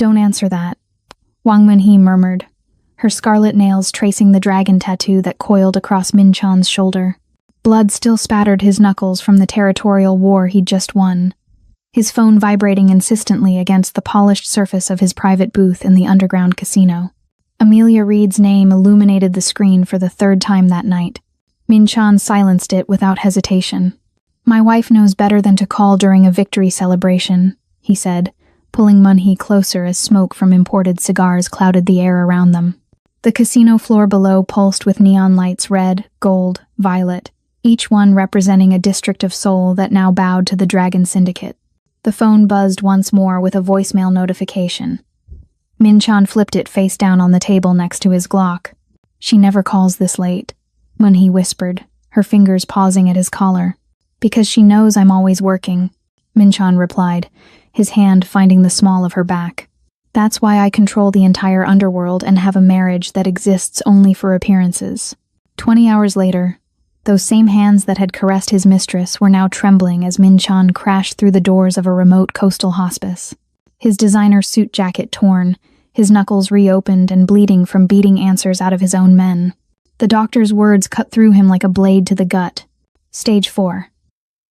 Don't answer that, Wang Munhee murmured, her scarlet nails tracing the dragon tattoo that coiled across Min Chan's shoulder. Blood still spattered his knuckles from the territorial war he'd just won, his phone vibrating insistently against the polished surface of his private booth in the underground casino. Amelia Reed's name illuminated the screen for the third time that night. Min Chan silenced it without hesitation. "My wife knows better than to call during a victory celebration," he said, pulling Munhee closer as smoke from imported cigars clouded the air around them. The casino floor below pulsed with neon lights, red, gold, violet, each one representing a district of Seoul that now bowed to the Dragon Syndicate. The phone buzzed once more with a voicemail notification. Min Chan flipped it face down on the table next to his Glock. "She never calls this late," Munhee whispered, her fingers pausing at his collar. "Because she knows I'm always working," Min Chan replied, his hand finding the small of her back. "That's why I control the entire underworld and have a marriage that exists only for appearances." 20 hours later, those same hands that had caressed his mistress were now trembling as Min Chan crashed through the doors of a remote coastal hospice. His designer suit jacket torn, his knuckles reopened and bleeding from beating answers out of his own men. The doctor's words cut through him like a blade to the gut. Stage 4.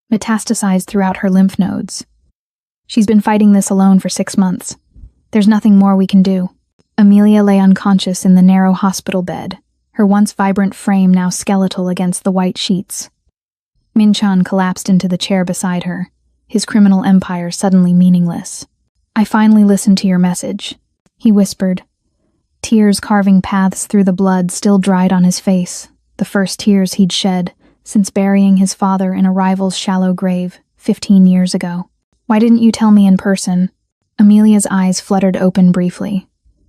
Metastasized throughout her lymph nodes. "She's been fighting this alone for 6 months. There's nothing more we can do." Amelia lay unconscious in the narrow hospital bed, her once vibrant frame now skeletal against the white sheets. Min Chan collapsed into the chair beside her, his criminal empire suddenly meaningless. "I finally listened to your message," he whispered. Tears carving paths through the blood still dried on his face, the first tears he'd shed since burying his father in a rival's shallow grave 15 years ago. "Why didn't you tell me in person?" Amelia's eyes fluttered open briefly,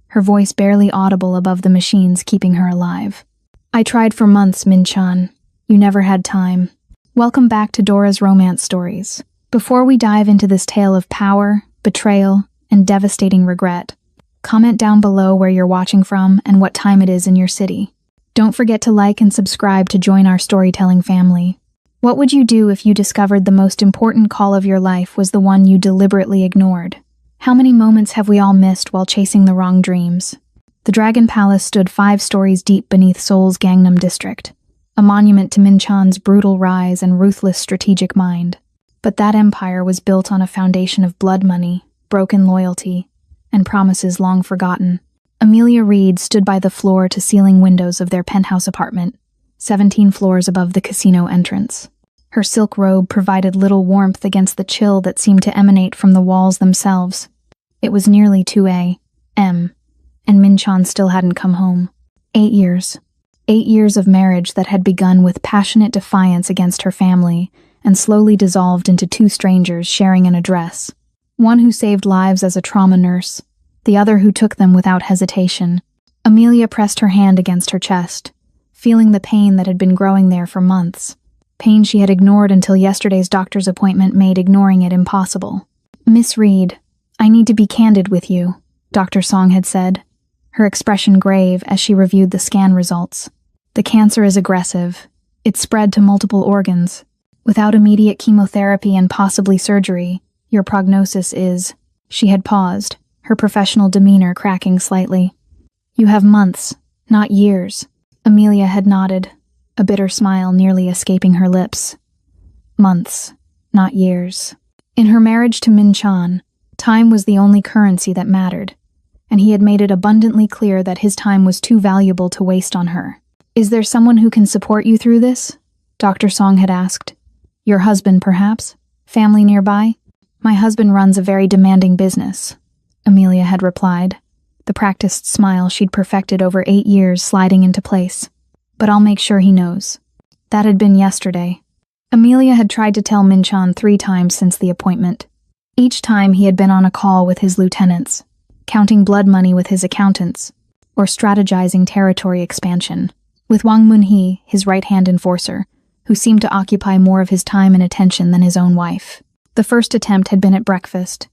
her voice barely audible above the machines keeping her alive. "I tried for months, Min Chan. You never had time." Welcome back to Dora's Romance Stories. Before we dive into this tale of power, betrayal, and devastating regret, comment down below where you're watching from and what time it is in your city. Don't forget to like and subscribe to join our storytelling family. What would you do if you discovered the most important call of your life was the one you deliberately ignored? How many moments have we all missed while chasing the wrong dreams? The Dragon Palace stood 5 stories deep beneath Seoul's Gangnam district, a monument to Min Chan's brutal rise and ruthless strategic mind. But that empire was built on a foundation of blood money, broken loyalty, and promises long forgotten. Amelia Reed stood by the floor-to-ceiling windows of their penthouse apartment, 17 floors above the casino entrance. Her silk robe provided little warmth against the chill that seemed to emanate from the walls themselves. It was nearly 2 a.m., and Min Chan still hadn't come home. 8 years. 8 years of marriage that had begun with passionate defiance against her family and slowly dissolved into 2 strangers sharing an address. One who saved lives as a trauma nurse, the other who took them without hesitation. Amelia pressed her hand against her chest, feeling the pain that had been growing there for months. Pain she had ignored until yesterday's doctor's appointment made ignoring it impossible. "Miss Reed, I need to be candid with you," Dr. Song had said, her expression grave as she reviewed the scan results. "The cancer is aggressive. It's spread to multiple organs. Without immediate chemotherapy and possibly surgery, your prognosis is..." She had paused, her professional demeanor cracking slightly. "You have months, not years." Amelia had nodded, a bitter smile nearly escaping her lips. Months, not years. In her marriage to Min Chan, time was the only currency that mattered, and he had made it abundantly clear that his time was too valuable to waste on her. "Is there someone who can support you through this?" Dr. Song had asked. "Your husband, perhaps? Family nearby?" "My husband runs a very demanding business," Amelia had replied, the practiced smile she'd perfected over 8 years sliding into place. "But I'll make sure he knows." That had been yesterday. Amelia had tried to tell Min Chan 3 times since the appointment. Each time he had been on a call with his lieutenants, counting blood money with his accountants, or strategizing territory expansion, with Wang Munhee, his right-hand enforcer, who seemed to occupy more of his time and attention than his own wife. The first attempt had been at breakfast.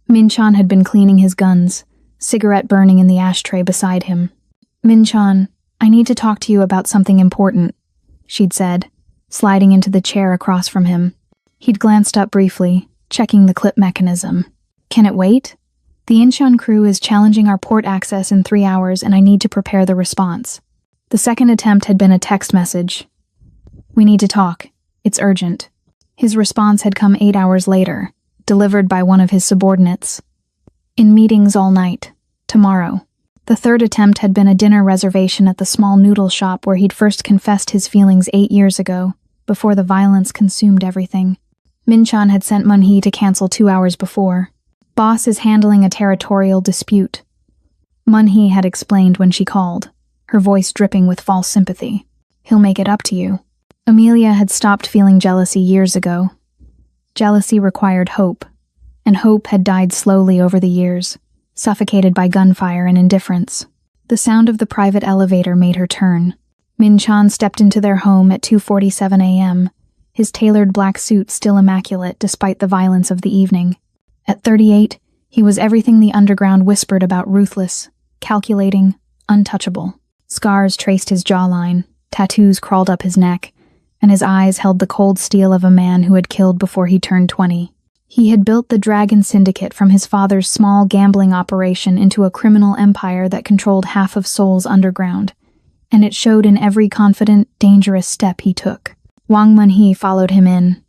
Min Chan had been cleaning his guns, cigarette burning in the ashtray beside him. "Min Chan, I need to talk to you about something important," she'd said, sliding into the chair across from him. He'd glanced up briefly, checking the clip mechanism. "Can it wait?" The Incheon crew is challenging our port access in 3 hours and I need to prepare the response. The second attempt had been a text message. We need to talk. It's urgent. His response had come 8 hours later, delivered by one of his subordinates. In meetings all night. Tomorrow. The third attempt had been a dinner reservation at the small noodle shop where he'd first confessed his feelings 8 years ago, before the violence consumed everything. Mincheon had sent Mun-hee to cancel 2 hours before. Boss is handling a territorial dispute. Mun-hee had explained when she called, her voice dripping with false sympathy. He'll make it up to you. Amelia had stopped feeling jealousy years ago. Jealousy required hope, and hope had died slowly over the years, suffocated by gunfire and indifference. The sound of the private elevator made her turn. Mincheon stepped into their home at 2:47 a.m., his tailored black suit still immaculate despite the violence of the evening. At 38, he was everything the underground whispered about: ruthless, calculating, untouchable. Scars traced his jawline, tattoos crawled up his neck, and his eyes held the cold steel of a man who had killed before he turned 20. He had built the Dragon Syndicate from his father's small gambling operation into a criminal empire that controlled half of Seoul's underground, and it showed in every confident, dangerous step he took. Wang Mun-hee followed him in,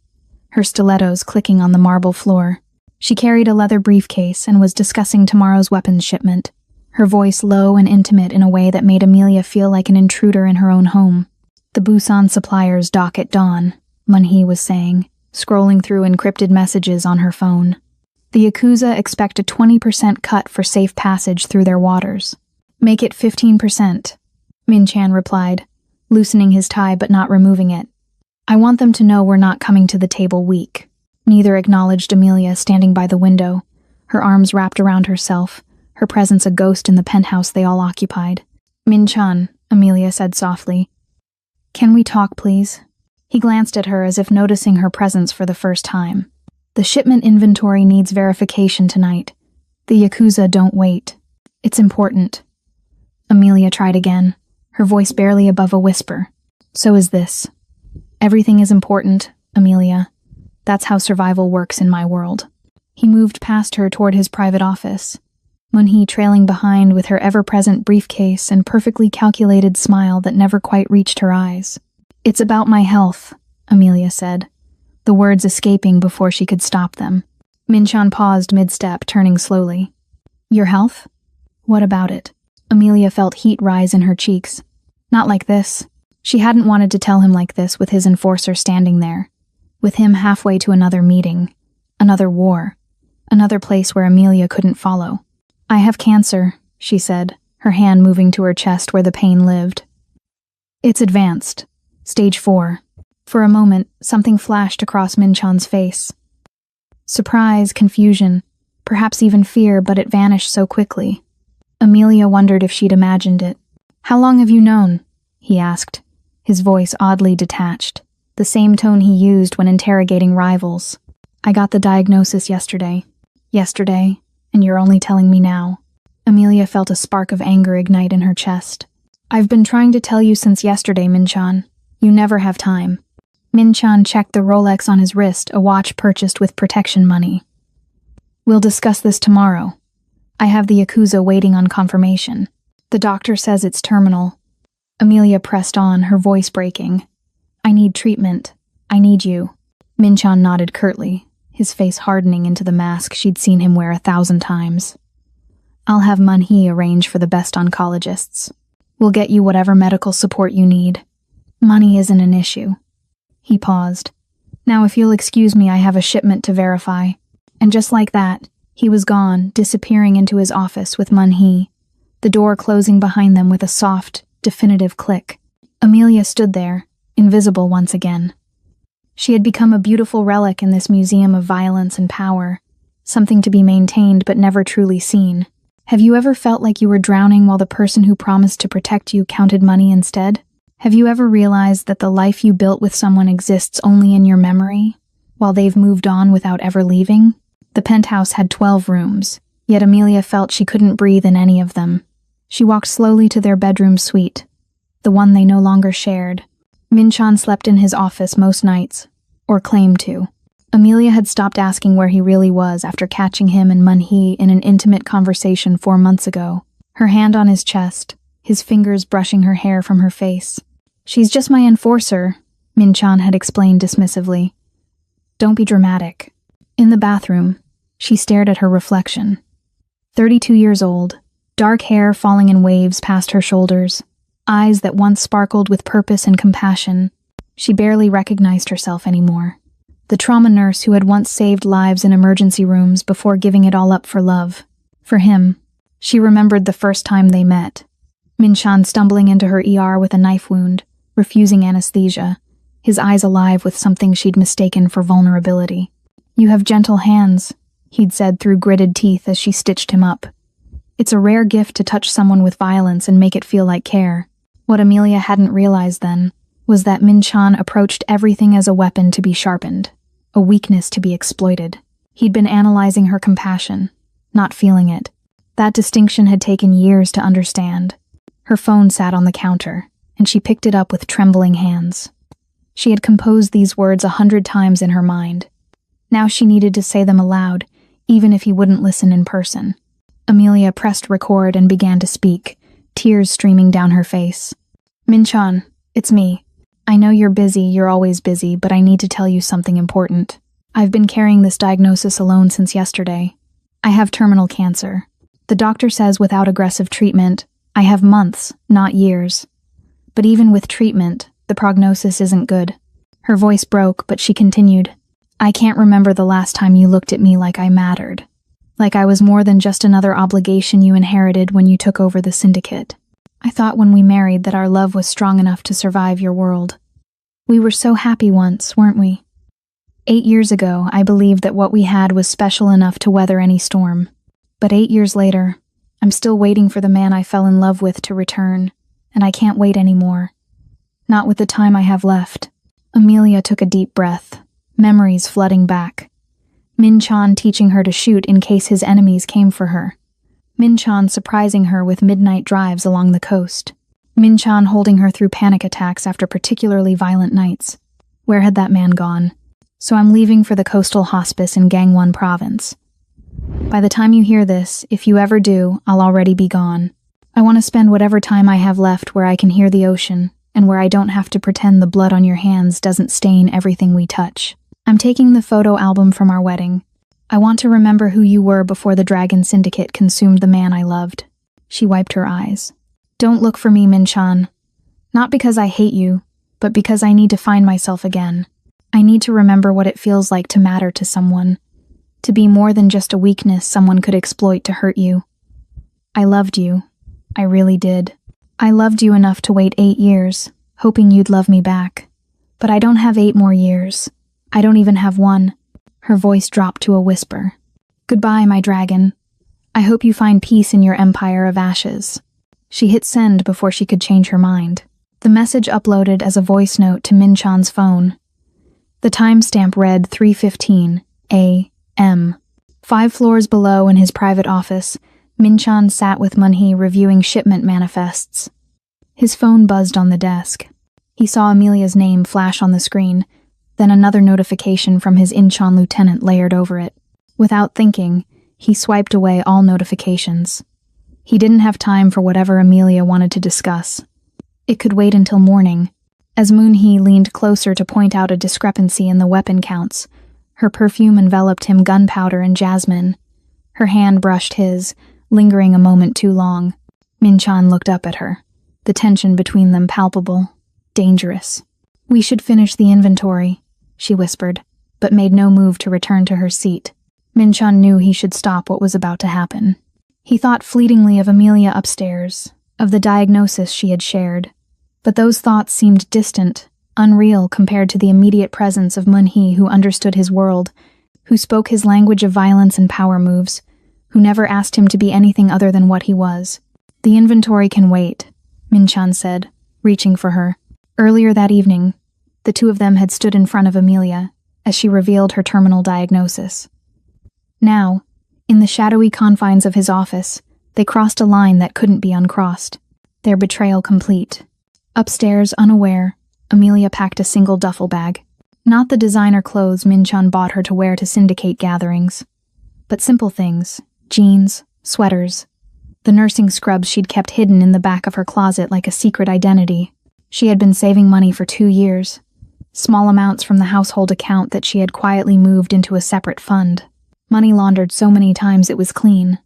her stilettos clicking on the marble floor. She carried a leather briefcase and was discussing tomorrow's weapons shipment, her voice low and intimate in a way that made Amelia feel like an intruder in her own home. The Busan suppliers dock at dawn, Mun-hee was saying, scrolling through encrypted messages on her phone. The Yakuza expect a 20% cut for safe passage through their waters. Make it 15%, Min-chan replied, loosening his tie but not removing it. I want them to know we're not coming to the table weak. Neither acknowledged Amelia standing by the window, her arms wrapped around herself, her presence a ghost in the penthouse they all occupied. Min-chan, Amelia said softly. Can we talk, please? He glanced at her as if noticing her presence for the first time. The shipment inventory needs verification tonight. The Yakuza don't wait. It's important. Amelia tried again, her voice barely above a whisper. So is this. Everything is important, Amelia. That's how survival works in my world. He moved past her toward his private office, Mun-hee trailing behind with her ever-present briefcase and perfectly calculated smile that never quite reached her eyes. It's about my health, Amelia said, the words escaping before she could stop them. Mincheon paused mid-step, turning slowly. Your health? What about it? Amelia felt heat rise in her cheeks. Not like this. She hadn't wanted to tell him like this with his enforcer standing there, with him halfway to another meeting, another war, another place where Amelia couldn't follow. I have cancer, she said, her hand moving to her chest where the pain lived. It's advanced. Stage 4. For a moment, something flashed across Mincheon's face. Surprise, confusion, perhaps even fear, but it vanished so quickly. Amelia wondered if she'd imagined it. How long have you known? He asked, his voice oddly detached, the same tone he used when interrogating rivals. I got the diagnosis yesterday. Yesterday, and you're only telling me now. Amelia felt a spark of anger ignite in her chest. I've been trying to tell you since yesterday, Mincheon. You never have time. Mincheon checked the Rolex on his wrist, a watch purchased with protection money. We'll discuss this tomorrow. I have the Yakuza waiting on confirmation. The doctor says it's terminal. Amelia pressed on, her voice breaking. I need treatment. I need you. Mincheon nodded curtly, his face hardening into the mask she'd seen him wear 1,000 times. I'll have Mun-hee arrange for the best oncologists. We'll get you whatever medical support you need. Money isn't an issue. He paused. Now if you'll excuse me, I have a shipment to verify. And just like that, he was gone, disappearing into his office with Mun-hee, the door closing behind them with a soft, definitive click. Amelia stood there, invisible once again. She had become a beautiful relic in this museum of violence and power, something to be maintained but never truly seen. Have you ever felt like you were drowning while the person who promised to protect you counted money instead? Have you ever realized that the life you built with someone exists only in your memory, while they've moved on without ever leaving? The penthouse had 12 rooms, yet Amelia felt she couldn't breathe in any of them. She walked slowly to their bedroom suite, the one they no longer shared. Mincheon slept in his office most nights, or claimed to. Amelia had stopped asking where he really was after catching him and Mun-hee in an intimate conversation 4 months ago. Her hand on his chest, his fingers brushing her hair from her face. "She's just my enforcer," Min-chan had explained dismissively. "Don't be dramatic." In the bathroom, she stared at her reflection. 32 years old, dark hair falling in waves past her shoulders, eyes that once sparkled with purpose and compassion. She barely recognized herself anymore. The trauma nurse who had once saved lives in emergency rooms before giving it all up for love. For him, she remembered the first time they met. Min-chan stumbling into her ER with a knife wound, refusing anesthesia, his eyes alive with something she'd mistaken for vulnerability. "You have gentle hands," he'd said through gritted teeth as she stitched him up. It's a rare gift to touch someone with violence and make it feel like care. What Amelia hadn't realized then was that Min-chan approached everything as a weapon to be sharpened, a weakness to be exploited. He'd been analyzing her compassion, not feeling it. That distinction had taken years to understand. Her phone sat on the counter, and she picked it up with trembling hands. She had composed these words 100 times in her mind. Now she needed to say them aloud, even if he wouldn't listen in person. Amelia pressed record and began to speak, tears streaming down her face. "Min-chan, it's me. I know you're always busy, but I need to tell you something important. I've been carrying this diagnosis alone since yesterday. I have terminal cancer. The doctor says without aggressive treatment, I have months, not years. But even with treatment, the prognosis isn't good." Her voice broke, but she continued. "I can't remember the last time you looked at me like I mattered. Like I was more than just another obligation you inherited when you took over the syndicate. I thought when we married that our love was strong enough to survive your world. We were so happy once, weren't we? 8 years ago, I believed that what we had was special enough to weather any storm. But 8 years later, I'm still waiting for the man I fell in love with to return, and I can't wait anymore. Not with the time I have left." Amelia took a deep breath, memories flooding back. Min-chan teaching her to shoot in case his enemies came for her. Min-chan surprising her with midnight drives along the coast. Min-chan holding her through panic attacks after particularly violent nights. Where had that man gone? "So I'm leaving for the coastal hospice in Gangwon province. By the time you hear this, if you ever do, I'll already be gone. I want to spend whatever time I have left where I can hear the ocean, and where I don't have to pretend the blood on your hands doesn't stain everything we touch. I'm taking the photo album from our wedding. I want to remember who you were before the Dragon Syndicate consumed the man I loved." She wiped her eyes. "Don't look for me, Min-chan. Not because I hate you, but because I need to find myself again. I need to remember what it feels like to matter to someone, to be more than just a weakness someone could exploit to hurt you. I loved you. I really did. I loved you enough to wait 8 years, hoping you'd love me back. But I don't have 8 more years. I don't even have 1. Her voice dropped to a whisper. "Goodbye, my dragon. I hope you find peace in your empire of ashes." She hit send before she could change her mind. The message uploaded as a voice note to Min-chan's phone. The timestamp read 3:15 a.m. 5 floors below in his private office, Min-chan sat with Mun-hee reviewing shipment manifests. His phone buzzed on the desk. He saw Amelia's name flash on the screen, then another notification from his Incheon lieutenant layered over it. Without thinking, he swiped away all notifications. He didn't have time for whatever Amelia wanted to discuss. It could wait until morning. As Mun-hee leaned closer to point out a discrepancy in the weapon counts, her perfume enveloped him gunpowder and jasmine. Her hand brushed his, lingering a moment too long. Min-chan looked up at her, the tension between them palpable, dangerous. "We should finish the inventory," she whispered, but made no move to return to her seat. Min-chan knew he should stop what was about to happen. He thought fleetingly of Amelia upstairs, of the diagnosis she had shared, but those thoughts seemed distant, unreal compared to the immediate presence of Mun-hee, who understood his world, who spoke his language of violence and power moves, who never asked him to be anything other than what he was. "The inventory can wait," Min-chan said, reaching for her. Earlier that evening, the two of them had stood in front of Amelia as she revealed her terminal diagnosis. Now, in the shadowy confines of his office, they crossed a line that couldn't be uncrossed, their betrayal complete. Upstairs, unaware, Amelia packed a single duffel bag. Not the designer clothes Minchan bought her to wear to syndicate gatherings, but simple things, jeans, sweaters, the nursing scrubs she'd kept hidden in the back of her closet like a secret identity. She had been saving money for 2 years, small amounts from the household account that she had quietly moved into a separate fund. Money laundered so many times it was clean.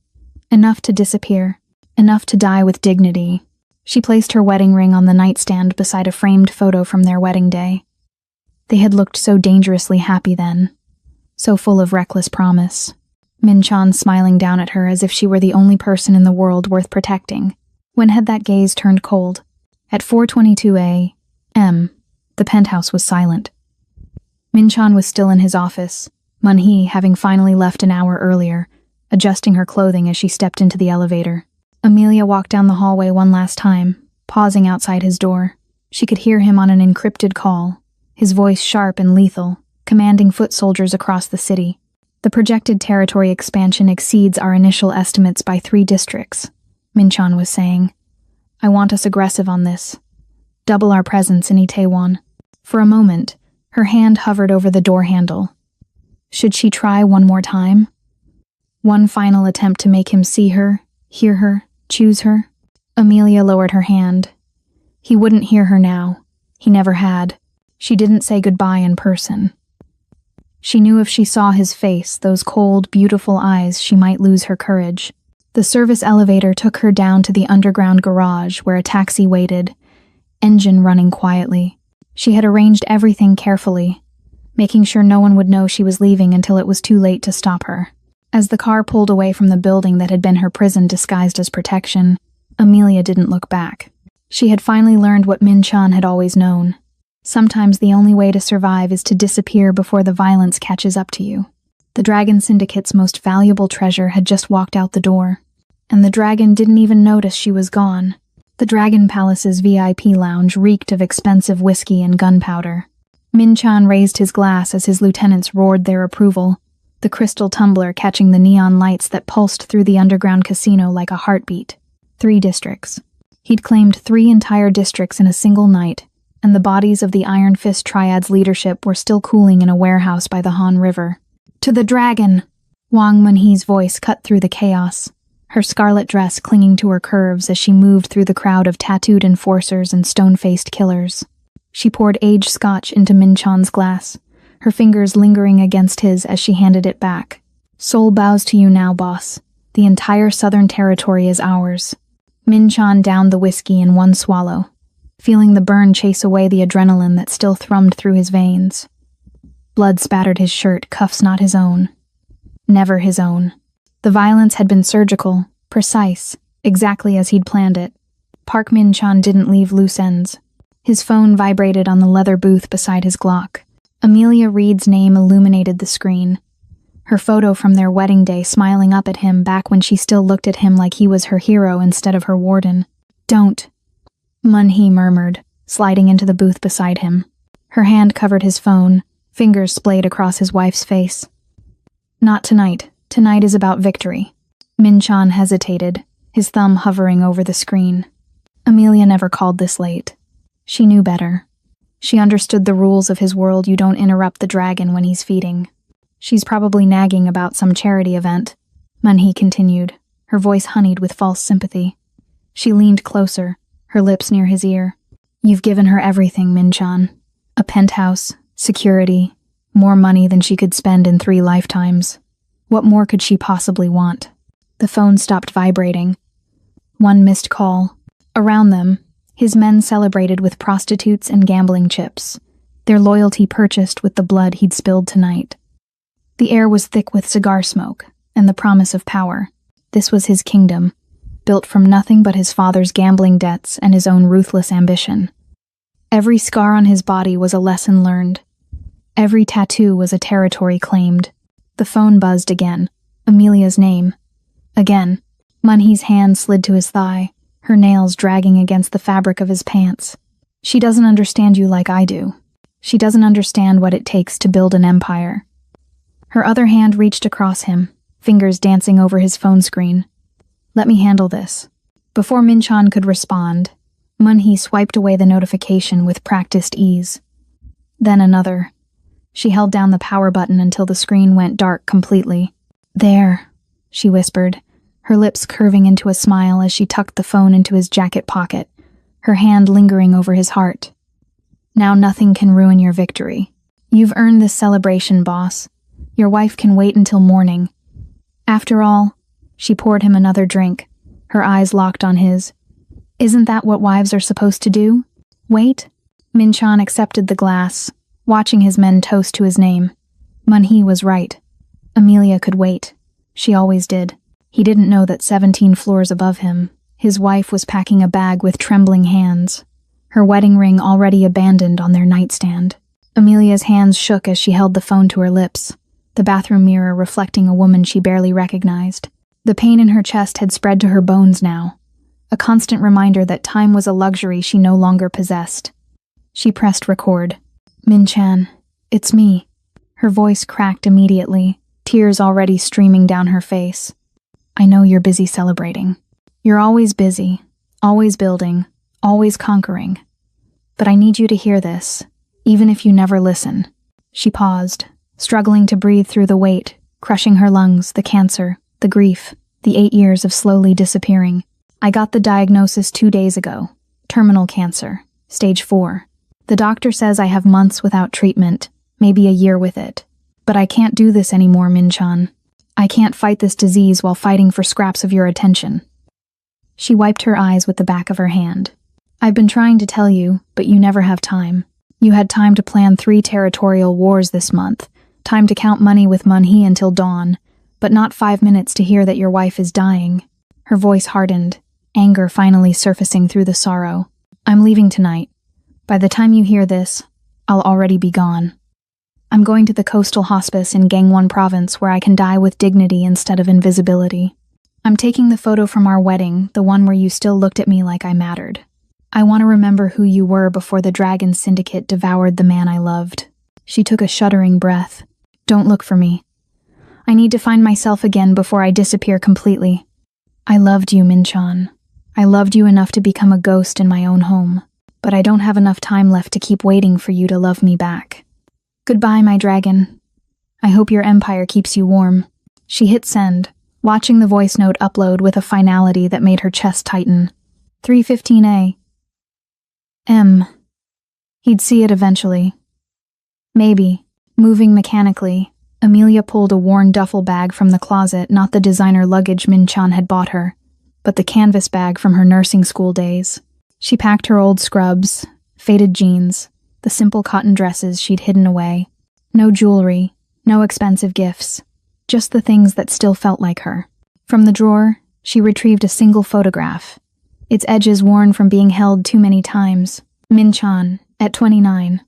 Enough to disappear, enough to die with dignity. She placed her wedding ring on the nightstand beside a framed photo from their wedding day. They had looked so dangerously happy then, so full of reckless promise. Minchan smiling down at her as if she were the only person in the world worth protecting. When had that gaze turned cold? At 4:22 a.m., the penthouse was silent. Minchan was still in his office, Mun-hee having finally left an hour earlier, adjusting her clothing as she stepped into the elevator. Amelia walked down the hallway one last time, pausing outside his door. She could hear him on an encrypted call, his voice sharp and lethal, commanding foot soldiers across the city. The projected territory expansion exceeds our initial estimates by 3 districts, Minchan was saying. I want us aggressive on this. Double our presence in Itaewon. For a moment, her hand hovered over the door handle. Should she try one more time? One final attempt to make him see her, hear her, choose her? Amelia lowered her hand. He wouldn't hear her now. He never had. She didn't say goodbye in person. She knew if she saw his face, those cold, beautiful eyes, she might lose her courage. The service elevator took her down to the underground garage where a taxi waited, engine running quietly. She had arranged everything carefully, making sure no one would know she was leaving until it was too late to stop her. As the car pulled away from the building that had been her prison disguised as protection, Amelia didn't look back. She had finally learned what Minchan had always known. Sometimes the only way to survive is to disappear before the violence catches up to you. The Dragon Syndicate's most valuable treasure had just walked out the door, and the dragon didn't even notice she was gone. The Dragon Palace's VIP lounge reeked of expensive whiskey and gunpowder. Minchan raised his glass as his lieutenants roared their approval, the crystal tumbler catching the neon lights that pulsed through the underground casino like a heartbeat. 3 districts. He'd claimed 3 entire districts in a single night, and the bodies of the Iron Fist Triad's leadership were still cooling in a warehouse by the Han River. To the dragon! Wang Mun-hee's voice cut through the chaos, her scarlet dress clinging to her curves as she moved through the crowd of tattooed enforcers and stone-faced killers. She poured aged scotch into Minchan's glass, her fingers lingering against his as she handed it back. Seoul bows to you now, boss. The entire Southern Territory is ours. Minchan downed the whiskey in one swallow, feeling the burn chase away the adrenaline that still thrummed through his veins. Blood spattered his shirt, cuffs not his own. Never his own. The violence had been surgical, precise, exactly as he'd planned it. Park Minchan didn't leave loose ends. His phone vibrated on the leather booth beside his Glock. Amelia Reed's name illuminated the screen. Her photo from their wedding day smiling up at him back when she still looked at him like he was her hero instead of her warden. Don't, Mun-hee murmured, sliding into the booth beside him. Her hand covered his phone, fingers splayed across his wife's face. Not tonight. Tonight is about victory. Minchan hesitated, his thumb hovering over the screen. Amelia never called this late. She knew better. She understood the rules of his world. You don't interrupt the dragon when he's feeding. She's probably nagging about some charity event, Mun-hee continued, her voice honeyed with false sympathy. She leaned closer, her lips near his ear. You've given her everything, Minchan. A penthouse, security, more money than she could spend in 3 lifetimes. What more could she possibly want? The phone stopped vibrating. One missed call. Around them, his men celebrated with prostitutes and gambling chips, their loyalty purchased with the blood he'd spilled tonight. The air was thick with cigar smoke and the promise of power. This was his kingdom, built from nothing but his father's gambling debts and his own ruthless ambition. Every scar on his body was a lesson learned. Every tattoo was a territory claimed. The phone buzzed again. Amelia's name. Again. Mun-hee's hand slid to his thigh, her nails dragging against the fabric of his pants. She doesn't understand you like I do. She doesn't understand what it takes to build an empire. Her other hand reached across him, fingers dancing over his phone screen. Let me handle this. Before Minchan could respond, Mun-hee swiped away the notification with practiced ease. Then another. She held down the power button until the screen went dark completely. "There," she whispered, her lips curving into a smile as she tucked the phone into his jacket pocket, her hand lingering over his heart. "Now nothing can ruin your victory. You've earned this celebration, boss. Your wife can wait until morning." After all, she poured him another drink, her eyes locked on his. "Isn't that what wives are supposed to do? Wait?" Min-chan accepted the glass, watching his men toast to his name. Mun-hee was right. Amelia could wait. She always did. He didn't know that 17 floors above him, his wife was packing a bag with trembling hands, her wedding ring already abandoned on their nightstand. Amelia's hands shook as she held the phone to her lips, the bathroom mirror reflecting a woman she barely recognized. The pain in her chest had spread to her bones now, a constant reminder that time was a luxury she no longer possessed. She pressed record. "Min-chan, it's me." Her voice cracked immediately, tears already streaming down her face. "I know you're busy celebrating. You're always busy, always building, always conquering. But I need you to hear this, even if you never listen." She paused, struggling to breathe through the weight, crushing her lungs, the cancer, the grief, the 8 years of slowly disappearing. "I got the diagnosis 2 days ago. Terminal cancer, stage 4. The doctor says I have months without treatment, maybe a year with it. But I can't do this anymore, Min-chan. I can't fight this disease while fighting for scraps of your attention." She wiped her eyes with the back of her hand. "I've been trying to tell you, but you never have time. You had time to plan 3 territorial wars this month, time to count money with Mun-hee until dawn, but not 5 minutes to hear that your wife is dying." Her voice hardened, anger finally surfacing through the sorrow. "I'm leaving tonight. By the time you hear this, I'll already be gone. I'm going to the coastal hospice in Gangwon province where I can die with dignity instead of invisibility. I'm taking the photo from our wedding, the one where you still looked at me like I mattered. I want to remember who you were before the Dragon Syndicate devoured the man I loved." She took a shuddering breath. "Don't look for me. I need to find myself again before I disappear completely. I loved you, Min-chan. I loved you enough to become a ghost in my own home, but I don't have enough time left to keep waiting for you to love me back. Goodbye, my dragon. I hope your empire keeps you warm." She hit send, watching the voice note upload with a finality that made her chest tighten. 3:15 a.m. He'd see it eventually. Maybe. Moving mechanically, Amelia pulled a worn duffel bag from the closet, not the designer luggage Min-chan had bought her, but the canvas bag from her nursing school days. She packed her old scrubs, faded jeans, the simple cotton dresses she'd hidden away. No jewelry, no expensive gifts, just the things that still felt like her. From the drawer, she retrieved a single photograph, its edges worn from being held too many times. Min-chan, at 29.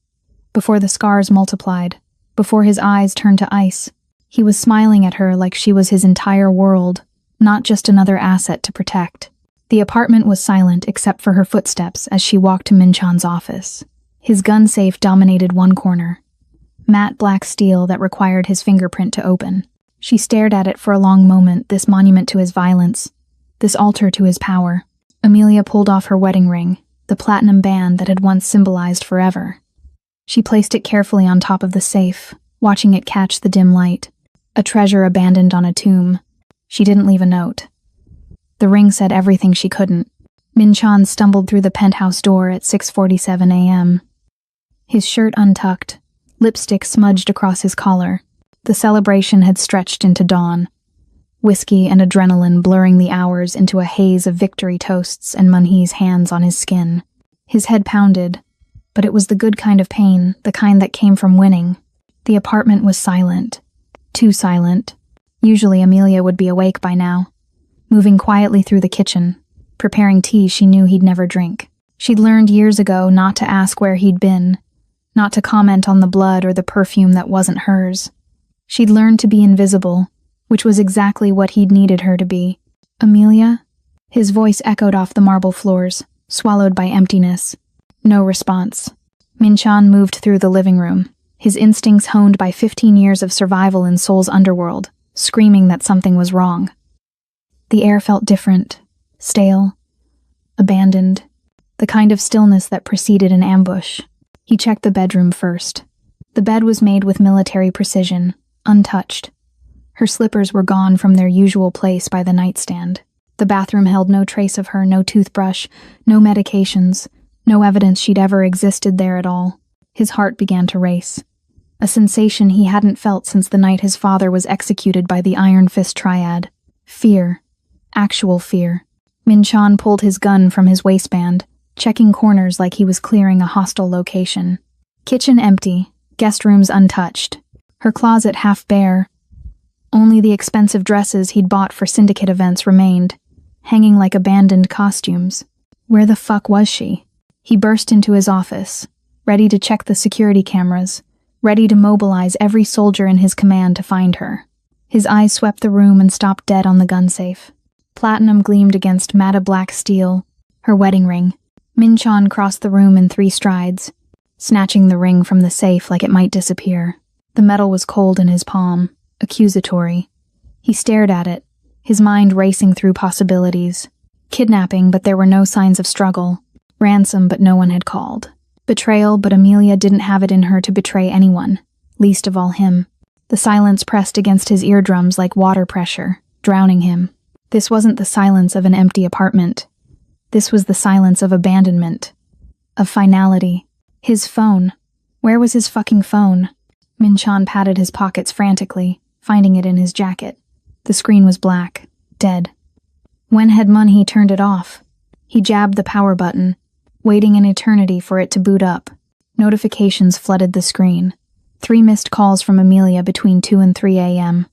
Before the scars multiplied, before his eyes turned to ice, he was smiling at her like she was his entire world, not just another asset to protect. The apartment was silent except for her footsteps as she walked to Min-chan's office. His gun safe dominated one corner, matte black steel that required his fingerprint to open. She stared at it for a long moment, this monument to his violence, this altar to his power. Amelia pulled off her wedding ring, the platinum band that had once symbolized forever. She placed it carefully on top of the safe, watching it catch the dim light. A treasure abandoned on a tomb. She didn't leave a note. The ring said everything she couldn't. Min-chan stumbled through the penthouse door at 6:47 a.m. His shirt untucked, lipstick smudged across his collar. The celebration had stretched into dawn, whiskey and adrenaline blurring the hours into a haze of victory toasts and Mun-hee's hands on his skin. His head pounded, but it was the good kind of pain, the kind that came from winning. The apartment was silent. Too silent. Usually Amelia would be awake by now, moving quietly through the kitchen, preparing tea she knew he'd never drink. She'd learned years ago not to ask where he'd been, not to comment on the blood or the perfume that wasn't hers. She'd learned to be invisible, which was exactly what he'd needed her to be. "Amelia?" His voice echoed off the marble floors, swallowed by emptiness. No response. Min-chan moved through the living room, his instincts honed by 15 years of survival in Seoul's underworld, screaming that something was wrong. The air felt different, stale, abandoned, the kind of stillness that preceded an ambush. He checked the bedroom first. The bed was made with military precision, untouched. Her slippers were gone from their usual place by the nightstand. The bathroom held no trace of her, no toothbrush, no medications, no evidence she'd ever existed there at all. His heart began to race. A sensation he hadn't felt since the night his father was executed by the Iron Fist Triad. Fear. Actual fear. Min-chan pulled his gun from his waistband, checking corners like he was clearing a hostile location. Kitchen empty, guest rooms untouched. Her closet half bare. Only the expensive dresses he'd bought for syndicate events remained, hanging like abandoned costumes. Where the fuck was she? He burst into his office, ready to check the security cameras, ready to mobilize every soldier in his command to find her. His eyes swept the room and stopped dead on the gun safe. Platinum gleamed against matte black steel, her wedding ring. Min-chan crossed the room in 3 strides, snatching the ring from the safe like it might disappear. The metal was cold in his palm, accusatory. He stared at it, his mind racing through possibilities. Kidnapping, but there were no signs of struggle. Ransom, but no one had called. Betrayal, but Amelia didn't have it in her to betray anyone, least of all him. The silence pressed against his eardrums like water pressure, drowning him. This wasn't the silence of an empty apartment. This was the silence of abandonment, of finality. His phone. Where was his fucking phone? Min-chan patted his pockets frantically, finding it in his jacket. The screen was black, dead. When had Mun-hee turned it off? He jabbed the power button, waiting an eternity for it to boot up. Notifications flooded the screen. 3 missed calls from Amelia between 2 and 3 a.m.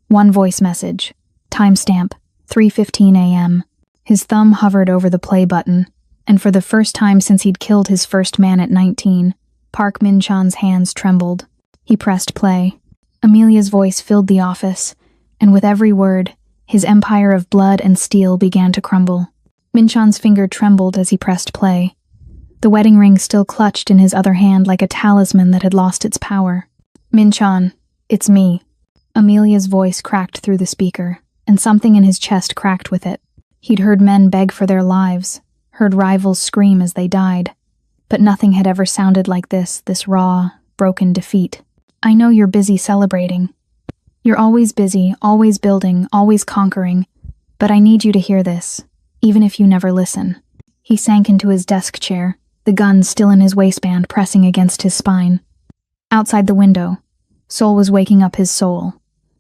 1 voice message. Timestamp, 3:15 a.m. His thumb hovered over the play button, and for the first time since he'd killed his first man at 19, Park Min-chan's hands trembled. He pressed play. Amelia's voice filled the office, and with every word, his empire of blood and steel began to crumble. Min-chan's finger trembled as he pressed play. The wedding ring still clutched in his other hand like a talisman that had lost its power. Min-chan, it's me. Amelia's voice cracked through the speaker, and something in his chest cracked with it. He'd heard men beg for their lives, heard rivals scream as they died, but nothing had ever sounded like this raw, broken defeat. I know you're busy celebrating. You're always busy, always building, always conquering, but I need you to hear this, even if you never listen. He sank into his desk chair, the gun still in his waistband pressing against his spine. Outside the window, Seoul was waking up his soul,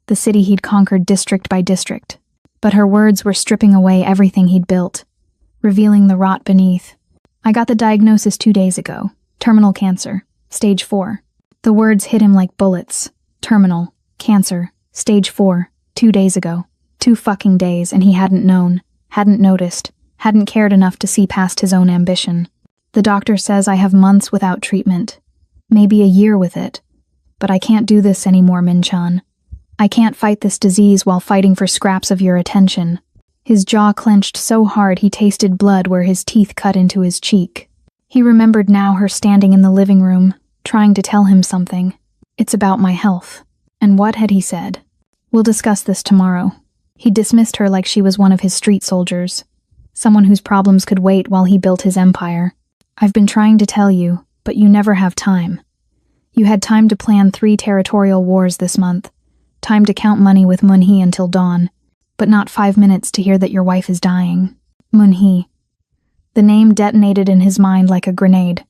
the city he'd conquered district by district. But her words were stripping away everything he'd built, revealing the rot beneath. I got the diagnosis 2 days ago. Terminal cancer, stage 4. The words hit him like bullets. Terminal, cancer, stage 4, 2 days ago. 2 fucking days, and he hadn't known, hadn't noticed, hadn't cared enough to see past his own ambition. The doctor says I have months without treatment. Maybe a year with it. But I can't do this anymore, Min-chan. I can't fight this disease while fighting for scraps of your attention. His jaw clenched so hard he tasted blood where his teeth cut into his cheek. He remembered now her standing in the living room, trying to tell him something. It's about my health. And what had he said? We'll discuss this tomorrow. He dismissed her like she was one of his street soldiers, someone whose problems could wait while he built his empire. I've been trying to tell you, but you never have time. You had time to plan 3 territorial wars this month. Time to count money with Mun-hee until dawn, but not 5 minutes to hear that your wife is dying. Mun-hee. The name detonated in his mind like a grenade.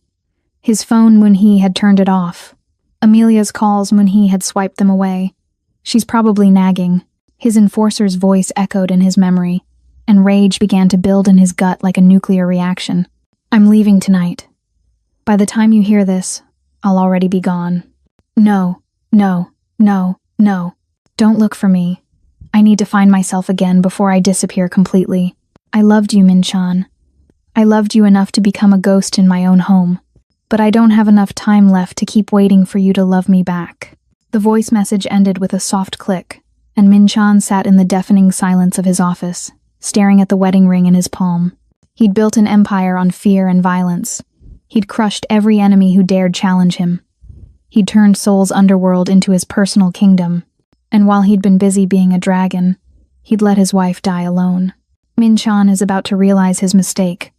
His phone, Mun-hee had turned it off. Amelia's calls, Mun-hee had swiped them away. She's probably nagging. His enforcer's voice echoed in his memory, and rage began to build in his gut like a nuclear reaction. I'm leaving tonight. By the time you hear this, I'll already be gone. No, no, no, no. Don't look for me. I need to find myself again before I disappear completely. I loved you, Min-chan. I loved you enough to become a ghost in my own home. But I don't have enough time left to keep waiting for you to love me back. The voice message ended with a soft click, and Min-chan sat in the deafening silence of his office, staring at the wedding ring in his palm. He'd built an empire on fear and violence. He'd crushed every enemy who dared challenge him. He'd turned Seoul's underworld into his personal kingdom. And while he'd been busy being a dragon, he'd let his wife die alone. Min-chan is about to realize his mistake,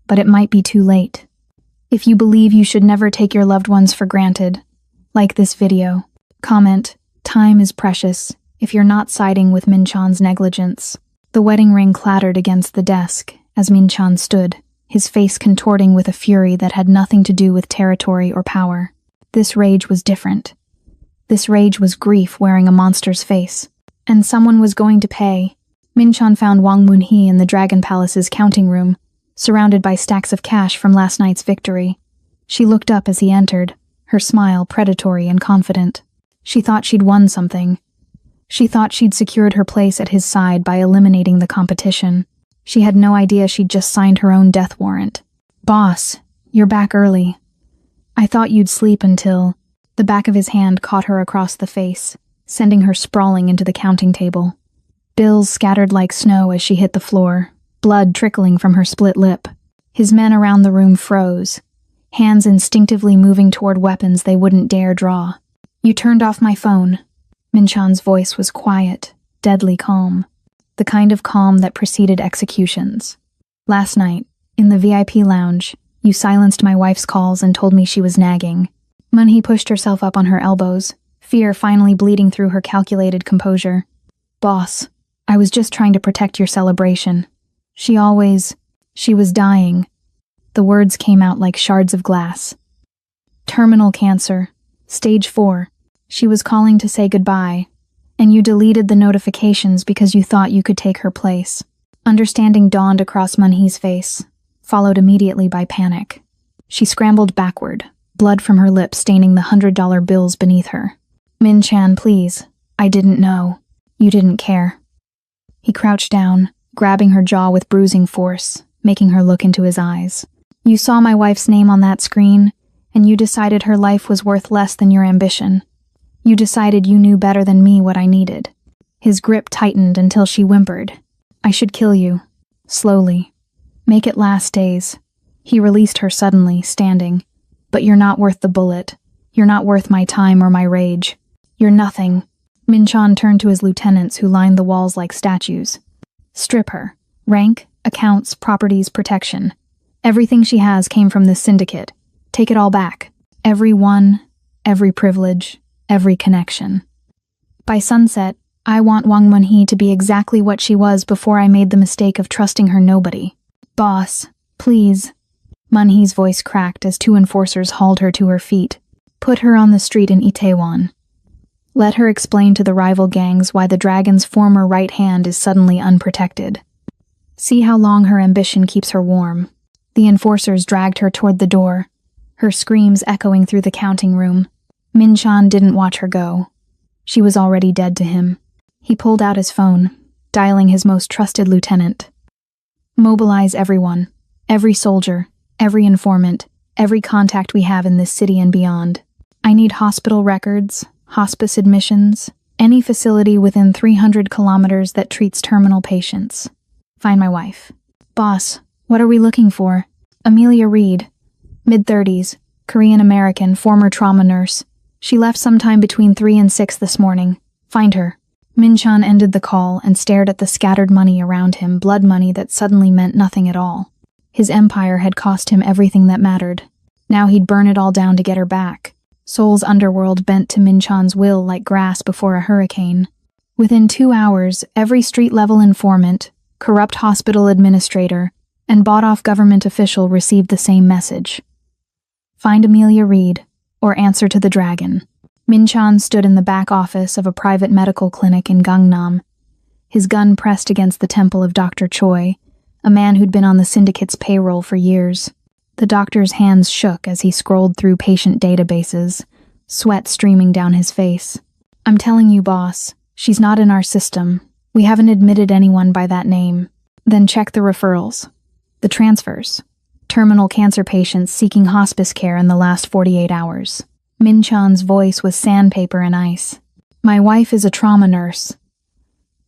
but it might be too late. If you believe you should never take your loved ones for granted, Like this video. Comment, time is precious, if you're not siding with Min-chan's negligence. The wedding ring clattered against the desk as Min-chan stood, his face contorting with a fury that had nothing to do with territory or power. This rage was different. This rage was grief wearing a monster's face. And someone was going to pay. Min-chan found Wang Moon-hee in the Dragon Palace's counting room, surrounded by stacks of cash from last night's victory. She looked up as he entered, her smile predatory and confident. She thought she'd won something. She thought she'd secured her place at his side by eliminating the competition. She had no idea she'd just signed her own death warrant. "Boss, you're back early. I thought you'd sleep until..." The back of his hand caught her across the face, sending her sprawling into the counting table. Bills scattered like snow as she hit the floor, blood trickling from her split lip. His men around the room froze, hands instinctively moving toward weapons they wouldn't dare draw. "You turned off my phone." Min-chan's voice was quiet, deadly calm. The kind of calm that preceded executions. "Last night, in the VIP lounge, you silenced my wife's calls and told me she was nagging." Moon-hee pushed herself up on her elbows, fear finally bleeding through her calculated composure. "Boss, I was just trying to protect your celebration. She was dying." The words came out like shards of glass. "Terminal cancer, stage 4. She was calling to say goodbye, and you deleted the notifications because you thought you could take her place." Understanding dawned across Moon-hee's face, followed immediately by panic. She scrambled backward, blood from her lips staining the $100 bills beneath her. "Min-chan, please. I didn't know. You didn't care." He crouched down, grabbing her jaw with bruising force, making her look into his eyes. "You saw my wife's name on that screen, and you decided her life was worth less than your ambition. You decided you knew better than me what I needed." His grip tightened until she whimpered. "I should kill you. Slowly. Make it last days." He released her suddenly, standing. "But you're not worth the bullet. You're not worth my time or my rage. You're nothing." Min-chan turned to his lieutenants who lined the walls like statues. "Strip her. Rank, accounts, properties, protection. Everything she has came from this syndicate. Take it all back. Every one, every privilege, every connection. By sunset, I want Wang Moon-hee to be exactly what she was before I made the mistake of trusting her nobody. Boss, please." Moon-hee's voice cracked as 2 enforcers hauled her to her feet. "Put her on the street in Itaewon. Let her explain to the rival gangs why the dragon's former right hand is suddenly unprotected. See how long her ambition keeps her warm." The enforcers dragged her toward the door, her screams echoing through the counting room. Min-chan didn't watch her go. She was already dead to him. He pulled out his phone, dialing his most trusted lieutenant. "Mobilize everyone, every soldier, every informant, every contact we have in this city and beyond. I need hospital records, hospice admissions, any facility within 300 kilometers that treats terminal patients. Find my wife." "Boss, what are we looking for?" "Amelia Reed, mid-30s, Korean-American, former trauma nurse. She left sometime between 3 and 6 this morning. Find her." Min-chan ended the call and stared at the scattered money around him, blood money that suddenly meant nothing at all. His empire had cost him everything that mattered. Now he'd burn it all down to get her back. Seoul's underworld bent to Min-chan's will like grass before a hurricane. Within 2 hours, every street-level informant, corrupt hospital administrator, and bought-off government official received the same message. Find Amelia Reed, or answer to the dragon. Min-chan stood in the back office of a private medical clinic in Gangnam, his gun pressed against the temple of Dr. Choi, a man who'd been on the syndicate's payroll for years. The doctor's hands shook as he scrolled through patient databases, sweat streaming down his face. "I'm telling you, boss, she's not in our system. We haven't admitted anyone by that name." "Then check the referrals. The transfers. Terminal cancer patients seeking hospice care in the last 48 hours. Min-chan's voice was sandpaper and ice. "My wife is a trauma nurse.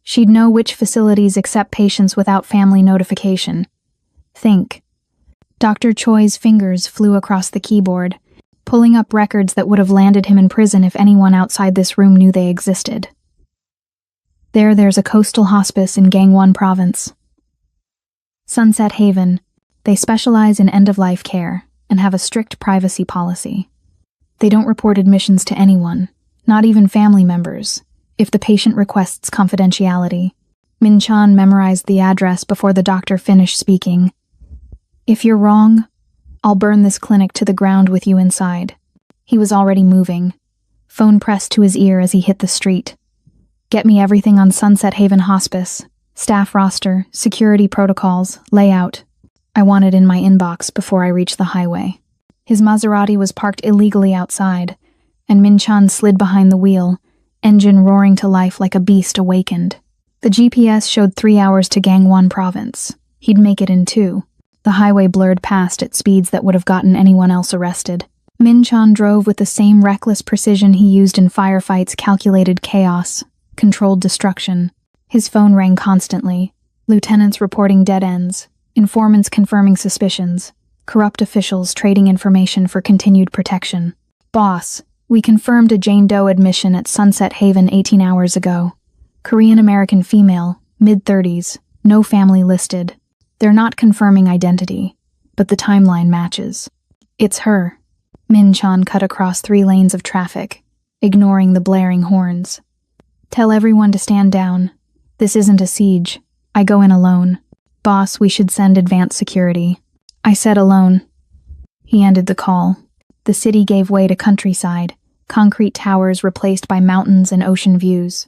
She'd know which facilities accept patients without family notification. Think." Dr. Choi's fingers flew across the keyboard, pulling up records that would have landed him in prison if anyone outside this room knew they existed. There's a coastal hospice in Gangwon Province. Sunset Haven. They specialize in end-of-life care and have a strict privacy policy. They don't report admissions to anyone, not even family members, if the patient requests confidentiality. Min-chan memorized the address before the doctor finished speaking. If you're wrong, I'll burn this clinic to the ground with you inside. He was already moving. Phone pressed to his ear as he hit the street. Get me everything on Sunset Haven Hospice. Staff roster, security protocols, layout. I want it in my inbox before I reach the highway. His Maserati was parked illegally outside, and Min-chan slid behind the wheel, engine roaring to life like a beast awakened. The GPS showed 3 hours to Gangwon Province. He'd make it in 2. The highway blurred past at speeds that would have gotten anyone else arrested. Min-chan drove with the same reckless precision he used in firefights, calculated chaos, controlled destruction. His phone rang constantly. Lieutenants reporting dead ends, informants confirming suspicions, corrupt officials trading information for continued protection. Boss, we confirmed a Jane Doe admission at Sunset Haven 18 hours ago. Korean-American female, mid-30s, no family listed. They're not confirming identity, but the timeline matches. It's her. Min-chan cut across 3 lanes of traffic, ignoring the blaring horns. Tell everyone to stand down. This isn't a siege. I go in alone. Boss, we should send advanced security. I said alone. He ended the call. The city gave way to countryside, concrete towers replaced by mountains and ocean views.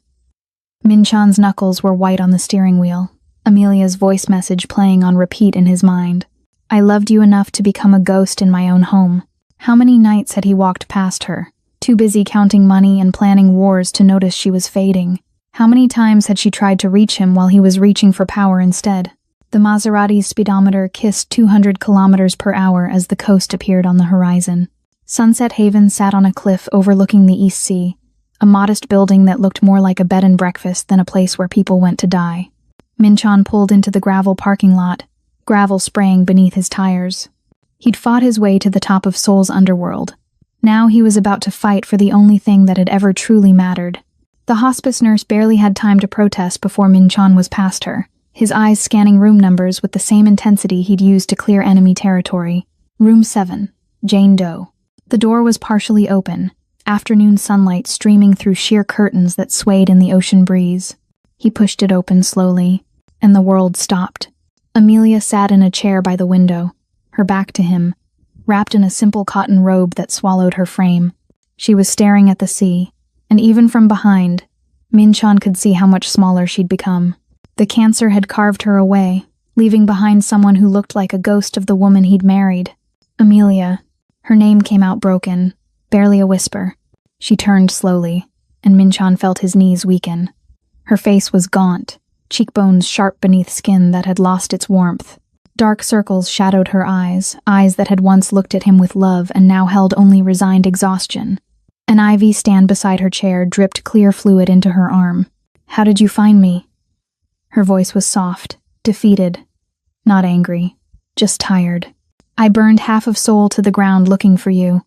Min-chan's knuckles were white on the steering wheel, Amelia's voice message playing on repeat in his mind. I loved you enough to become a ghost in my own home. How many nights had he walked past her, too busy counting money and planning wars to notice she was fading? How many times had she tried to reach him while he was reaching for power instead? The Maserati's speedometer kissed 200 kilometers per hour as the coast appeared on the horizon. Sunset Haven sat on a cliff overlooking the East Sea, a modest building that looked more like a bed and breakfast than a place where people went to die. Min-chan pulled into the gravel parking lot, gravel spraying beneath his tires. He'd fought his way to the top of Seoul's underworld. Now he was about to fight for the only thing that had ever truly mattered. The hospice nurse barely had time to protest before Min-chan was past her, his eyes scanning room numbers with the same intensity he'd used to clear enemy territory. Room 7, Jane Doe. The door was partially open, afternoon sunlight streaming through sheer curtains that swayed in the ocean breeze. He pushed it open slowly, and the world stopped. Amelia sat in a chair by the window, her back to him, wrapped in a simple cotton robe that swallowed her frame. She was staring at the sea, and even from behind, Min-chan could see how much smaller she'd become. The cancer had carved her away, leaving behind someone who looked like a ghost of the woman he'd married. Amelia. Her name came out broken, barely a whisper. She turned slowly, and Min-chan felt his knees weaken. Her face was gaunt, cheekbones sharp beneath skin that had lost its warmth. Dark circles shadowed her eyes, eyes that had once looked at him with love and now held only resigned exhaustion. An IV stand beside her chair dripped clear fluid into her arm. How did you find me? Her voice was soft, defeated, not angry, just tired. I burned half of Seoul to the ground looking for you.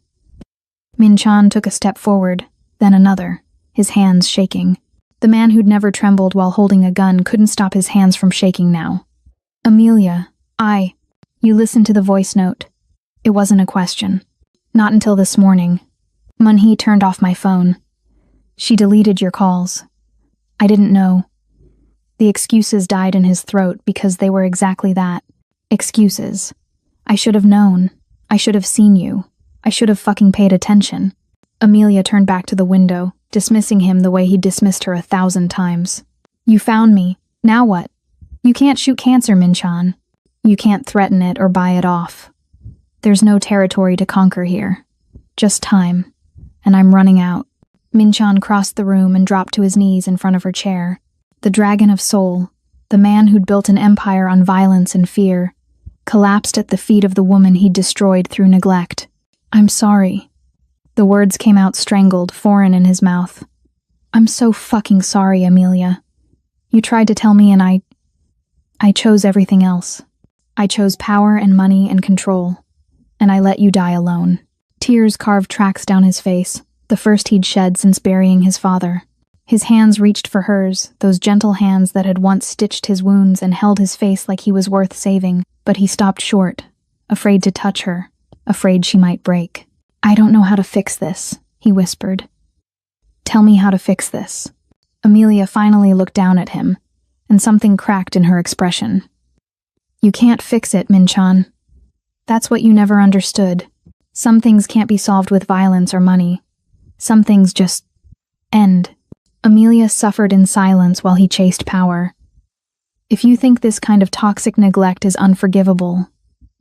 Min-chan took a step forward, then another, his hands shaking. The man who'd never trembled while holding a gun couldn't stop his hands from shaking now. Amelia, You listened to the voice note. It wasn't a question. Not until this morning. Mun-hee turned off my phone. She deleted your calls. I didn't know. The excuses died in his throat because they were exactly that. Excuses. I should have known. I should have seen you. I should have fucking paid attention. Amelia turned back to the window, dismissing him the way he'd dismissed her 1,000 times. You found me. Now what? You can't shoot cancer, Min-chan. You can't threaten it or buy it off. There's no territory to conquer here. Just time. And I'm running out. Min-chan crossed the room and dropped to his knees in front of her chair. The dragon of Seoul, the man who'd built an empire on violence and fear, collapsed at the feet of the woman he'd destroyed through neglect. I'm sorry. The words came out strangled, foreign in his mouth. I'm so fucking sorry, Amelia. You tried to tell me and I chose everything else. I chose power and money and control. And I let you die alone. Tears carved tracks down his face, the first he'd shed since burying his father. His hands reached for hers, those gentle hands that had once stitched his wounds and held his face like he was worth saving, but he stopped short, afraid to touch her, afraid she might break. I don't know how to fix this, he whispered. Tell me how to fix this. Amelia finally looked down at him, and something cracked in her expression. You can't fix it, Min-chan. That's what you never understood. Some things can't be solved with violence or money. Some things just end. Amelia suffered in silence while he chased power. If you think this kind of toxic neglect is unforgivable,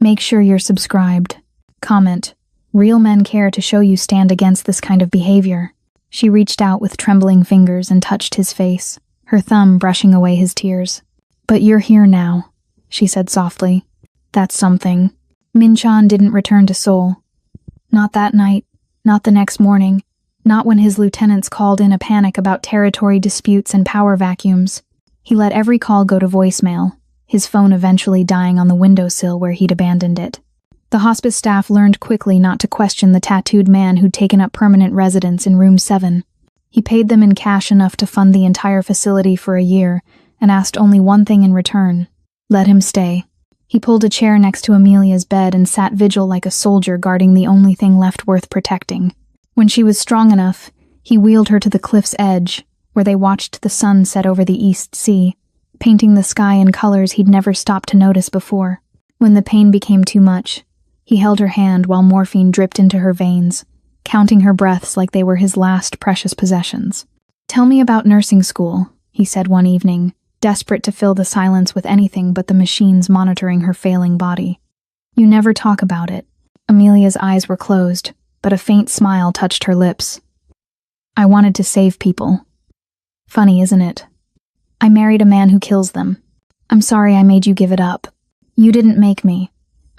make sure you're subscribed. Comment, real men care to show you stand against this kind of behavior. She reached out with trembling fingers and touched his face, her thumb brushing away his tears. But you're here now, she said softly. That's something. Min-chan didn't return to Seoul. Not that night, not the next morning, not when his lieutenants called in a panic about territory disputes and power vacuums. He let every call go to voicemail, his phone eventually dying on the windowsill where he'd abandoned it. The hospice staff learned quickly not to question the tattooed man who'd taken up permanent residence in room 7. He paid them in cash enough to fund the entire facility for a year and asked only one thing in return: let him stay. He pulled a chair next to Amelia's bed and sat vigil like a soldier guarding the only thing left worth protecting. When she was strong enough, he wheeled her to the cliff's edge, where they watched the sun set over the East Sea, painting the sky in colors he'd never stopped to notice before. When the pain became too much, he held her hand while morphine dripped into her veins, counting her breaths like they were his last precious possessions. Tell me about nursing school, he said one evening, desperate to fill the silence with anything but the machines monitoring her failing body. You never talk about it. Amelia's eyes were closed, but a faint smile touched her lips. I wanted to save people. Funny, isn't it? I married a man who kills them. I'm sorry I made you give it up. You didn't make me.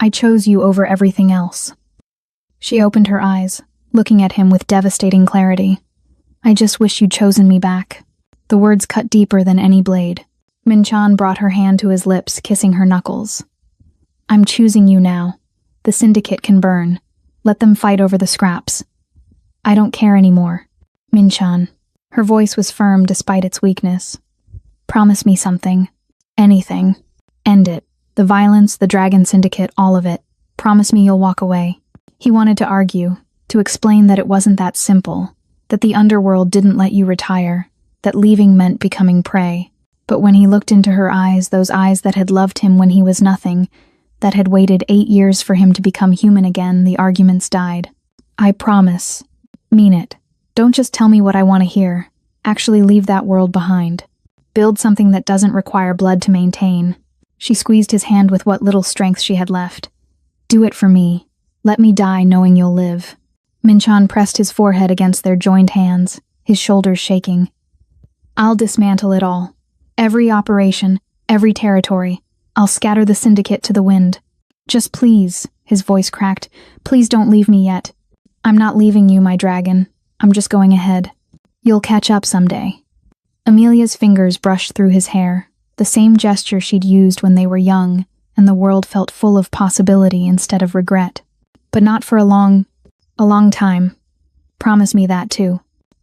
I chose you over everything else. She opened her eyes, looking at him with devastating clarity. I just wish you'd chosen me back. The words cut deeper than any blade. Min-chan brought her hand to his lips, kissing her knuckles. I'm choosing you now. The syndicate can burn. Let them fight over the scraps. I don't care anymore. Min-chan. Her voice was firm despite its weakness. Promise me something. Anything. End it. The violence, the Dragon Syndicate, all of it. Promise me you'll walk away. He wanted to argue, to explain that it wasn't that simple, that the underworld didn't let you retire, that leaving meant becoming prey. But when he looked into her eyes, those eyes that had loved him when he was nothing, that had waited 8 years for him to become human again, the arguments died. I promise. Mean it. Don't just tell me what I want to hear. Actually leave that world behind. Build something that doesn't require blood to maintain. She squeezed his hand with what little strength she had left. Do it for me. Let me die knowing you'll live. Min-chan pressed his forehead against their joined hands, his shoulders shaking. I'll dismantle it all. Every operation, every territory. I'll scatter the syndicate to the wind. Just please, his voice cracked, please don't leave me yet. I'm not leaving you, my dragon. I'm just going ahead. You'll catch up someday. Amelia's fingers brushed through his hair, the same gesture she'd used when they were young, and the world felt full of possibility instead of regret. But not for a long time. Promise me that too.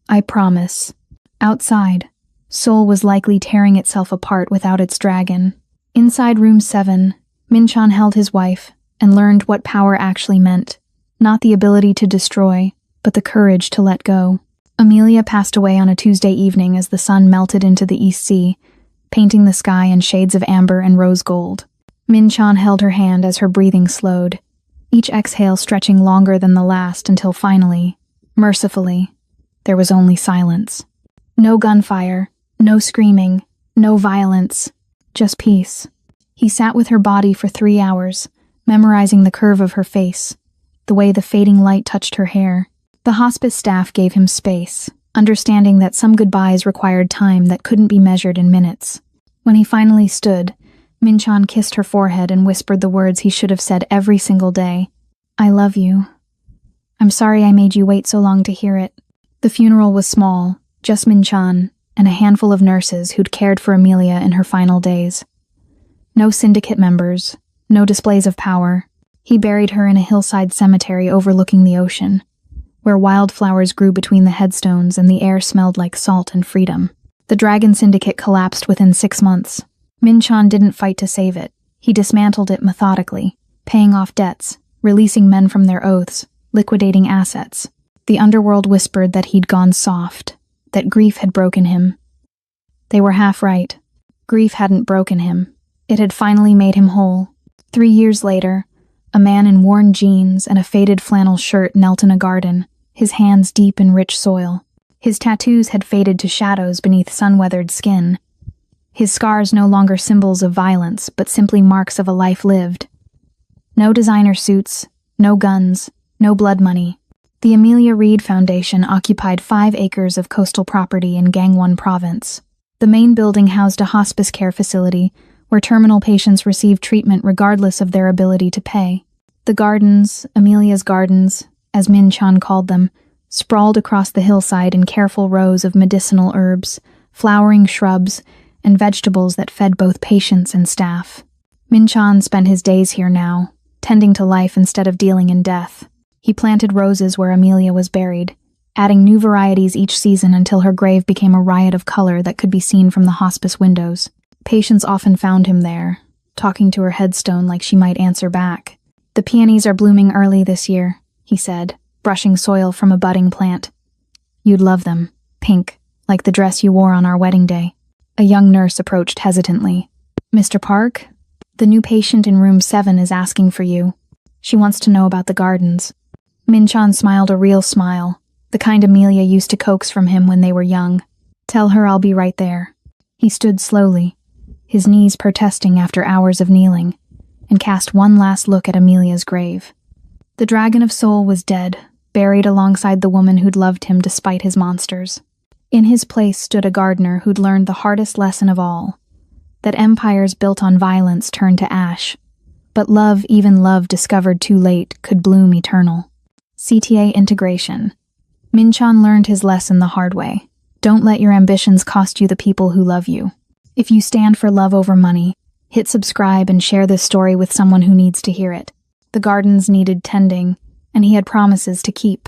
I promise. Outside, Seoul was likely tearing itself apart without its dragon. Inside room 7, Min-chan held his wife and learned what power actually meant. Not the ability to destroy, but the courage to let go. Amelia passed away on a Tuesday evening as the sun melted into the East Sea, painting the sky in shades of amber and rose gold. Min-chan held her hand as her breathing slowed, each exhale stretching longer than the last until finally, mercifully, there was only silence. No gunfire, no screaming, no violence, just peace. He sat with her body for 3 hours, memorizing the curve of her face, the way the fading light touched her hair. The hospice staff gave him space, understanding that some goodbyes required time that couldn't be measured in minutes. When he finally stood, Min-chan kissed her forehead and whispered the words he should have said every single day. I love you. I'm sorry I made you wait so long to hear it. The funeral was small, just Min-chan and a handful of nurses who'd cared for Amelia in her final days. No syndicate members, no displays of power. He buried her in a hillside cemetery overlooking the ocean, where wildflowers grew between the headstones and the air smelled like salt and freedom. The Dragon Syndicate collapsed within 6 months. Min-chan didn't fight to save it. He dismantled it methodically, paying off debts, releasing men from their oaths, liquidating assets. The underworld whispered that he'd gone soft, that grief had broken him. They were half right. Grief hadn't broken him. It had finally made him whole. 3 years later, a man in worn jeans and a faded flannel shirt knelt in a garden, his hands deep in rich soil. His tattoos had faded to shadows beneath sun-weathered skin. His scars no longer symbols of violence, but simply marks of a life lived. No designer suits, no guns, no blood money. The Amelia Reed Foundation occupied 5 acres of coastal property in Gangwon Province. The main building housed a hospice care facility where terminal patients received treatment regardless of their ability to pay. The gardens, Amelia's gardens, as Min Chan called them, sprawled across the hillside in careful rows of medicinal herbs, flowering shrubs, and vegetables that fed both patients and staff. Min Chan spent his days here now, tending to life instead of dealing in death. He planted roses where Amelia was buried, adding new varieties each season until her grave became a riot of color that could be seen from the hospice windows. Patients often found him there, talking to her headstone like she might answer back. "The peonies are blooming early this year," he said, brushing soil from a budding plant. "You'd love them, pink, like the dress you wore on our wedding day." A young nurse approached hesitantly. "Mr. Park, the new patient in room 7 is asking for you. She wants to know about the gardens." Min Chan smiled a real smile, the kind Amelia used to coax from him when they were young. "Tell her I'll be right there." He stood slowly, his knees protesting after hours of kneeling, and cast one last look at Amelia's grave. The Dragon of Soul was dead, buried alongside the woman who'd loved him despite his monsters. In his place stood a gardener who'd learned the hardest lesson of all, that empires built on violence turned to ash, but love, even love discovered too late, could bloom eternal. CTA integration. Min Chan learned his lesson the hard way. Don't let your ambitions cost you the people who love you. If you stand for love over money, hit subscribe and share this story with someone who needs to hear it. The gardens needed tending, and he had promises to keep.